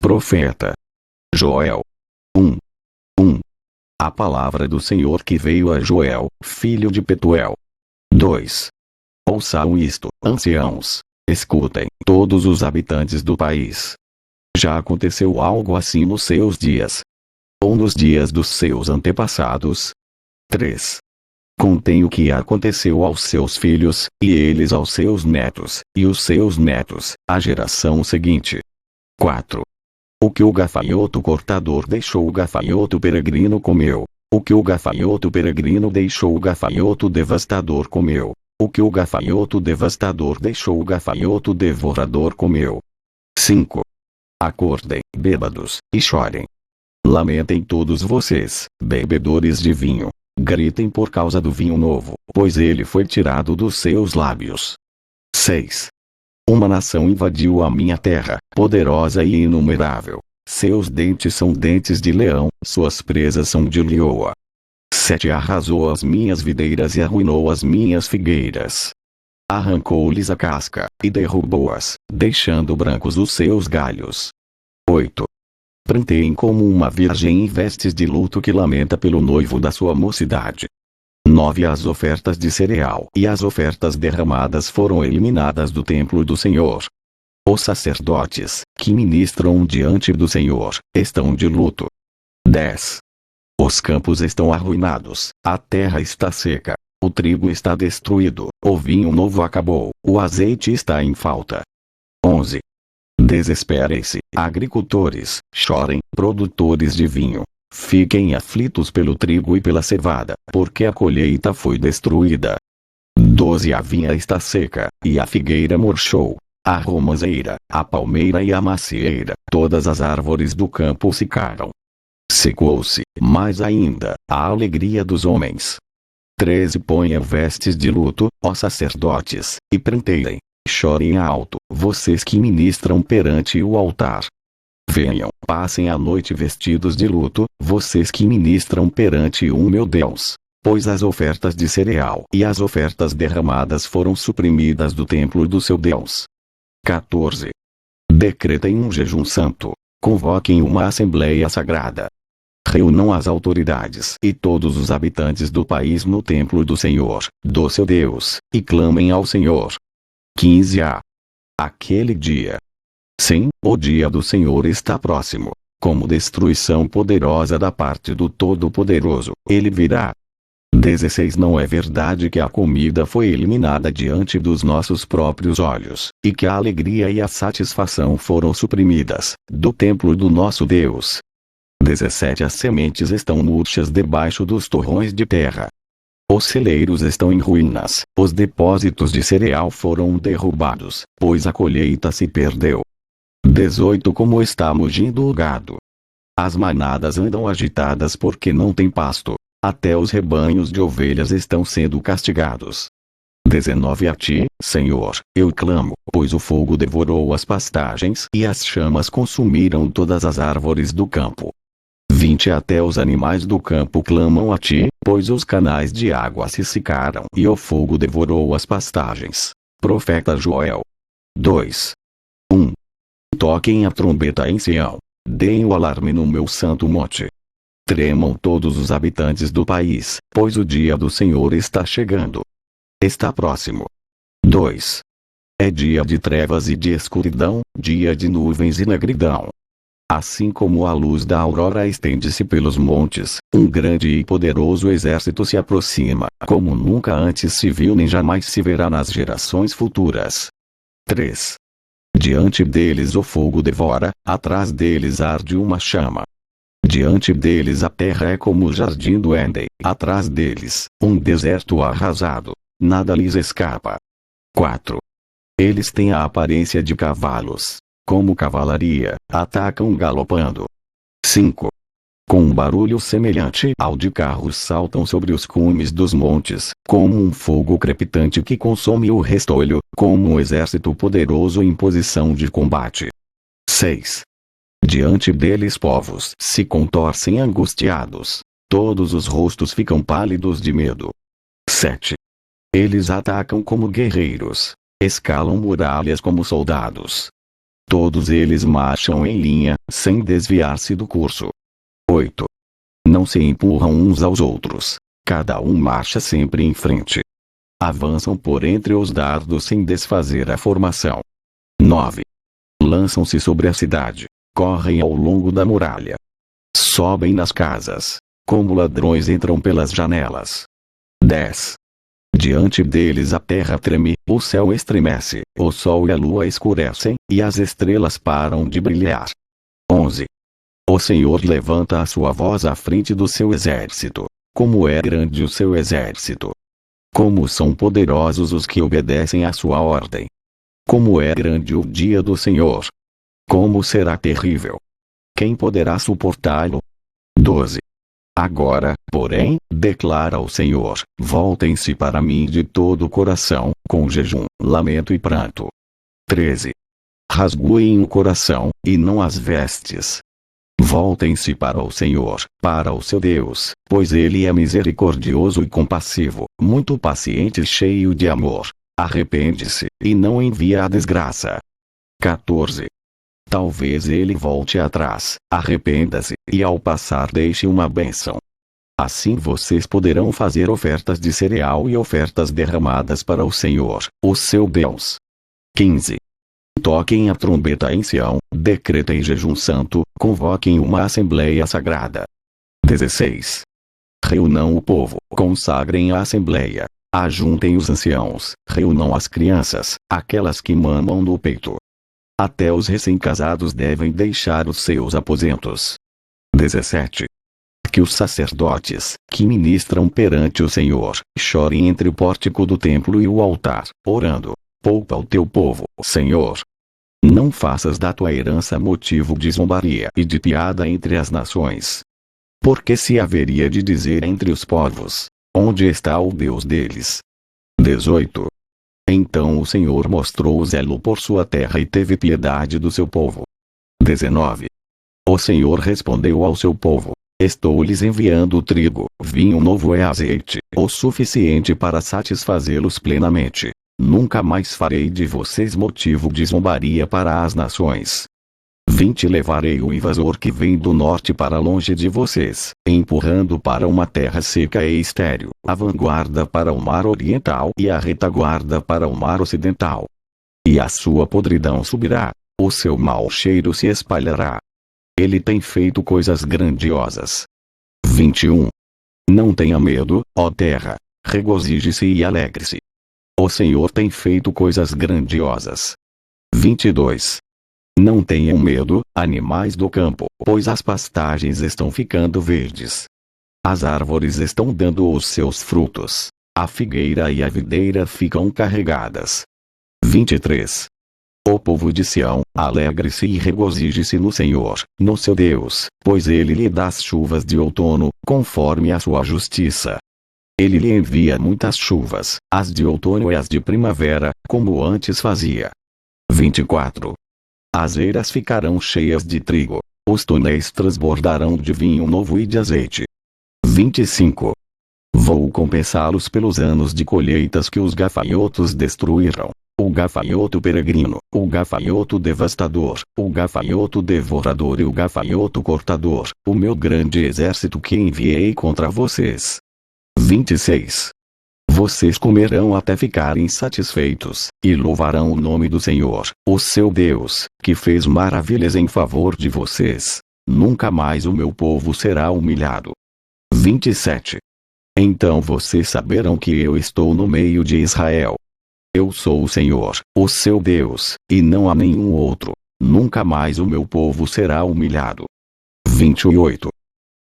Profeta Joel 1. 1. A palavra do Senhor que veio a Joel, filho de Petuel. 2. Ouçam isto, anciãos. Escutem, todos os habitantes do país. Já aconteceu algo assim nos seus dias? Ou nos dias dos seus antepassados? 3. Contém o que aconteceu aos seus filhos, e eles aos seus netos, e os seus netos, à geração seguinte. 4. O que o gafanhoto cortador deixou o gafanhoto peregrino comeu. O que o gafanhoto peregrino deixou o gafanhoto devastador comeu. O que o gafanhoto devastador deixou o gafanhoto devorador comeu. 5. Acordem, bêbados, e chorem. Lamentem todos vocês, bebedores de vinho. Gritem por causa do vinho novo, pois ele foi tirado dos seus lábios. 6. Uma nação invadiu a minha terra, poderosa e inumerável. Seus dentes são dentes de leão, suas presas são de leoa. 7. Arrasou as minhas videiras e arruinou as minhas figueiras. Arrancou-lhes a casca, e derrubou-as, deixando brancos os seus galhos. 8. Plantei como uma virgem em vestes de luto que lamenta pelo noivo da sua mocidade. 9. As ofertas de cereal e as ofertas derramadas foram eliminadas do templo do Senhor. Os sacerdotes, que ministram diante do Senhor, estão de luto. 10. Os campos estão arruinados, a terra está seca, o trigo está destruído, o vinho novo acabou, o azeite está em falta. 11. Desesperem-se, agricultores, chorem, produtores de vinho. Fiquem aflitos pelo trigo e pela cevada, porque a colheita foi destruída. 12. A vinha está seca, e a figueira murchou. A romazeira, a palmeira e a macieira, todas as árvores do campo secaram. Secou-se, mais ainda, a alegria dos homens. 13. Ponham vestes de luto, ó sacerdotes, e pranteiem. Chorem alto, vocês que ministram perante o altar. Venham, passem a noite vestidos de luto, vocês que ministram perante o meu Deus, pois as ofertas de cereal e as ofertas derramadas foram suprimidas do templo do seu Deus. 14. Decretem um jejum santo, convoquem uma assembleia sagrada. Reúnam as autoridades e todos os habitantes do país no templo do Senhor, do seu Deus, e clamem ao Senhor. 15. Aquele dia. Sim, o dia do Senhor está próximo. Como destruição poderosa da parte do Todo-Poderoso, ele virá. 16. Não é verdade que a comida foi eliminada diante dos nossos próprios olhos, e que a alegria e a satisfação foram suprimidas, do templo do nosso Deus. 17. As sementes estão murchas debaixo dos torrões de terra. Os celeiros estão em ruínas, os depósitos de cereal foram derrubados, pois a colheita se perdeu. 18. Como está mugindo o gado. As manadas andam agitadas porque não tem pasto, até os rebanhos de ovelhas estão sendo castigados. 19. A ti, Senhor, eu clamo, pois o fogo devorou as pastagens e as chamas consumiram todas as árvores do campo. 20. Até os animais do campo clamam a ti, pois os canais de água se secaram e o fogo devorou as pastagens. Profeta Joel 2. 1. Toquem a trombeta em Sião. Deem o alarme no meu santo monte. Tremam todos os habitantes do país, pois o dia do Senhor está chegando. Está próximo. 2. É dia de trevas e de escuridão, dia de nuvens e negridão. Assim como a luz da aurora estende-se pelos montes, um grande e poderoso exército se aproxima, como nunca antes se viu nem jamais se verá nas gerações futuras. 3. Diante deles o fogo devora, atrás deles arde uma chama. Diante deles a terra é como o jardim do Éden, atrás deles, um deserto arrasado. Nada lhes escapa. 4. Eles têm a aparência de cavalos. Como cavalaria, atacam galopando. 5. Com um barulho semelhante ao de carros saltam sobre os cumes dos montes, como um fogo crepitante que consome o restolho, como um exército poderoso em posição de combate. 6. Diante deles povos se contorcem angustiados. Todos os rostos ficam pálidos de medo. 7. Eles atacam como guerreiros. Escalam muralhas como soldados. Todos eles marcham em linha, sem desviar-se do curso. 8. Não se empurram uns aos outros. Cada um marcha sempre em frente. Avançam por entre os dardos sem desfazer a formação. 9. Lançam-se sobre a cidade. Correm ao longo da muralha. Sobem nas casas. Como ladrões entram pelas janelas. 10. Diante deles a terra treme, o céu estremece, o sol e a lua escurecem, e as estrelas param de brilhar. 11. O Senhor levanta a sua voz à frente do seu exército. Como é grande o seu exército! Como são poderosos os que obedecem à sua ordem! Como é grande o dia do Senhor! Como será terrível! Quem poderá suportá-lo? 12. Agora, porém, declara o Senhor, voltem-se para mim de todo o coração, com jejum, lamento e pranto. 13. Rasguem o coração, e não as vestes. Voltem-se para o Senhor, para o seu Deus, pois ele é misericordioso e compassivo, muito paciente e cheio de amor. Arrepende-se, e não envia a desgraça. 14. Talvez ele volte atrás, arrependa-se, e ao passar deixe uma bênção. Assim vocês poderão fazer ofertas de cereal e ofertas derramadas para o Senhor, o seu Deus. 15. Toquem a trombeta em Sião, decretem jejum santo, convoquem uma assembleia sagrada. 16. Reúnam o povo, consagrem a assembleia. Ajuntem os anciãos, reúnam as crianças, aquelas que mamam no peito. Até os recém-casados devem deixar os seus aposentos. 17. Que os sacerdotes, que ministram perante o Senhor, chorem entre o pórtico do templo e o altar, orando: poupa o teu povo, Senhor. Não faças da tua herança motivo de zombaria e de piada entre as nações. Porque se haveria de dizer entre os povos: onde está o Deus deles? 18. Então o Senhor mostrou zelo por sua terra e teve piedade do seu povo. 19. O Senhor respondeu ao seu povo: estou-lhes enviando trigo, vinho novo e azeite, o suficiente para satisfazê-los plenamente. Nunca mais farei de vocês motivo de zombaria para as nações. 20. Levarei o invasor que vem do norte para longe de vocês, empurrando para uma terra seca e estéril, a vanguarda para o mar oriental e a retaguarda para o mar ocidental. E a sua podridão subirá, o seu mau cheiro se espalhará. Ele tem feito coisas grandiosas. 21. Não tenha medo, ó terra, regozije-se e alegre-se. O Senhor tem feito coisas grandiosas. 22. Não tenham medo, animais do campo, pois as pastagens estão ficando verdes. As árvores estão dando os seus frutos. A figueira e a videira ficam carregadas. 23. O povo de Sião, alegre-se e regozije-se no Senhor, no seu Deus, pois ele lhe dá as chuvas de outono, conforme a sua justiça. Ele lhe envia muitas chuvas, as de outono e as de primavera, como antes fazia. 24. As eiras ficarão cheias de trigo, os tonéis transbordarão de vinho novo e de azeite. 25. Vou compensá-los pelos anos de colheitas que os gafanhotos destruíram. O gafanhoto peregrino, o gafanhoto devastador, o gafanhoto devorador e o gafanhoto cortador, o meu grande exército que enviei contra vocês. 26. Vocês comerão até ficarem satisfeitos, e louvarão o nome do Senhor, o seu Deus, que fez maravilhas em favor de vocês. Nunca mais o meu povo será humilhado. 27. Então vocês saberão que eu estou no meio de Israel. Eu sou o Senhor, o seu Deus, e não há nenhum outro. Nunca mais o meu povo será humilhado. 28.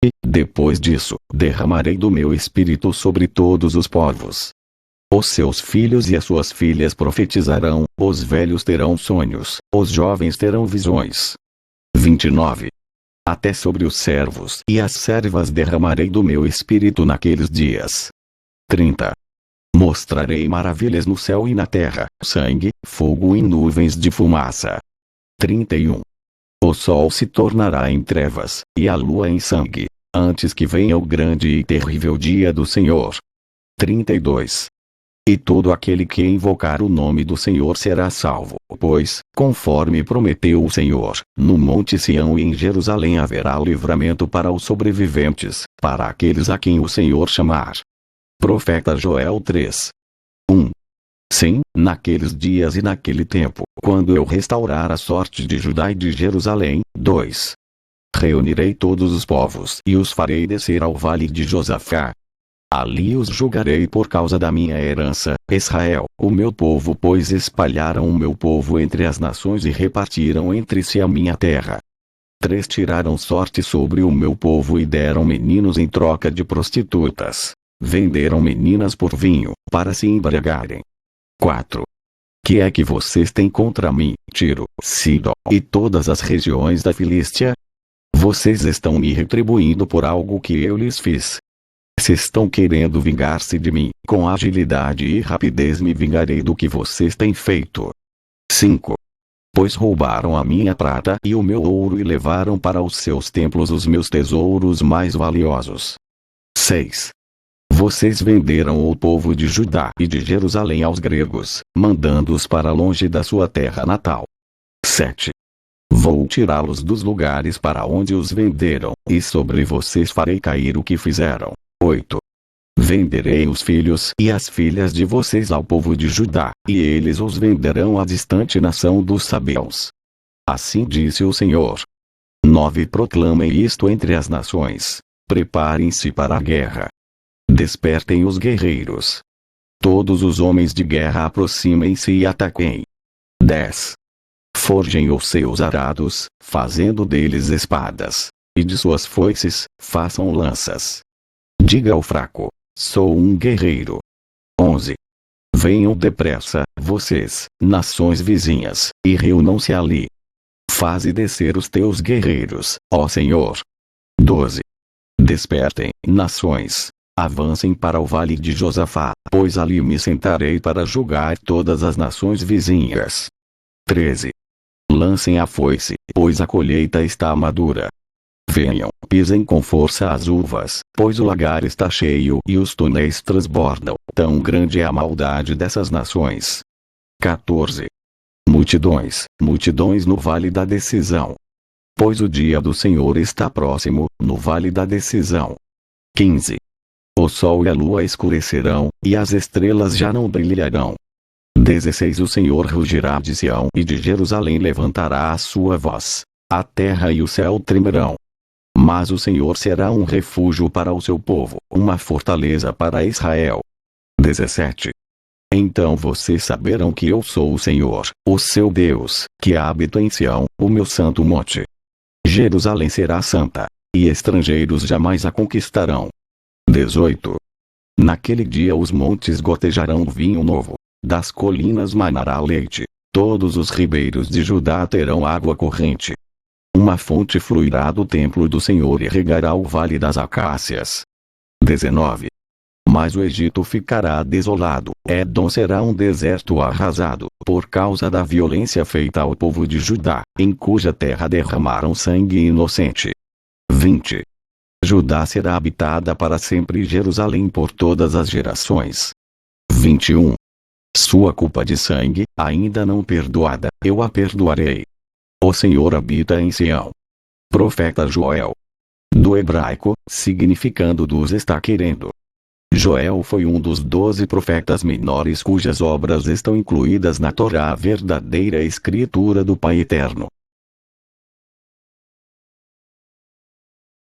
E, depois disso, derramarei do meu espírito sobre todos os povos. Os seus filhos e as suas filhas profetizarão, os velhos terão sonhos, os jovens terão visões. 29. Até sobre os servos e as servas derramarei do meu espírito naqueles dias. 30. Mostrarei maravilhas no céu e na terra, sangue, fogo e nuvens de fumaça. 31. O sol se tornará em trevas, e a lua em sangue, antes que venha o grande e terrível dia do Senhor. 32. E todo aquele que invocar o nome do Senhor será salvo, pois, conforme prometeu o Senhor, no Monte Sião e em Jerusalém haverá livramento para os sobreviventes, para aqueles a quem o Senhor chamar. Profeta Joel 3. 1. Sim, naqueles dias e naquele tempo, quando eu restaurar a sorte de Judá e de Jerusalém. 2. Reunirei todos os povos e os farei descer ao vale de Josafá. Ali os julgarei por causa da minha herança, Israel, o meu povo, pois espalharam o meu povo entre as nações e repartiram entre si a minha terra. 3. Tiraram sorte sobre o meu povo e deram meninos em troca de prostitutas. Venderam meninas por vinho, para se embriagarem. 4. Que é que vocês têm contra mim, Tiro, Sidom e todas as regiões da Filístia? Vocês estão me retribuindo por algo que eu lhes fiz. Se estão querendo vingar-se de mim, com agilidade e rapidez me vingarei do que vocês têm feito. 5. Pois roubaram a minha prata e o meu ouro e levaram para os seus templos os meus tesouros mais valiosos. 6. Vocês venderam o povo de Judá e de Jerusalém aos gregos, mandando-os para longe da sua terra natal. 7. Vou tirá-los dos lugares para onde os venderam, e sobre vocês farei cair o que fizeram. 8. Venderei os filhos e as filhas de vocês ao povo de Judá, e eles os venderão à distante nação dos sabeus. Assim disse o Senhor. 9. Proclamem isto entre as nações. Preparem-se para a guerra. Despertem os guerreiros. Todos os homens de guerra aproximem-se e ataquem. 10. Forjem os seus arados, fazendo deles espadas, e de suas foices, façam lanças. Diga ao fraco: sou um guerreiro. 11. Venham depressa, vocês, nações vizinhas, e reúnam-se ali. Faze descer os teus guerreiros, ó Senhor. 12. Despertem, nações. Avancem para o vale de Josafá, pois ali me sentarei para julgar todas as nações vizinhas. 13. Lancem a foice, pois a colheita está madura. Venham, pisem com força as uvas, pois o lagar está cheio e os túneis transbordam, tão grande é a maldade dessas nações. 14. Multidões, multidões no vale da decisão. Pois o dia do Senhor está próximo, no vale da decisão. 15. O sol e a lua escurecerão, e as estrelas já não brilharão. 16. O Senhor rugirá de Sião e de Jerusalém levantará a sua voz. A terra e o céu tremerão. Mas o Senhor será um refúgio para o seu povo, uma fortaleza para Israel. 17. Então vocês saberão que eu sou o Senhor, o seu Deus, que habito em Sião, o meu santo monte. Jerusalém será santa, e estrangeiros jamais a conquistarão. 18. Naquele dia os montes gotejarão vinho novo, das colinas manará leite, todos os ribeiros de Judá terão água corrente. Uma fonte fluirá do templo do Senhor e regará o vale das acácias. 19. Mas o Egito ficará desolado, Edom será um deserto arrasado, por causa da violência feita ao povo de Judá, em cuja terra derramaram sangue inocente. 20. Judá será habitada para sempre e Jerusalém por todas as gerações. 21. Sua culpa de sangue, ainda não perdoada, eu a perdoarei. O Senhor habita em Sião. Profeta Joel. Do hebraico, significando dos está querendo. Joel foi um dos 12 profetas menores cujas obras estão incluídas na Torá, a verdadeira escritura do Pai Eterno.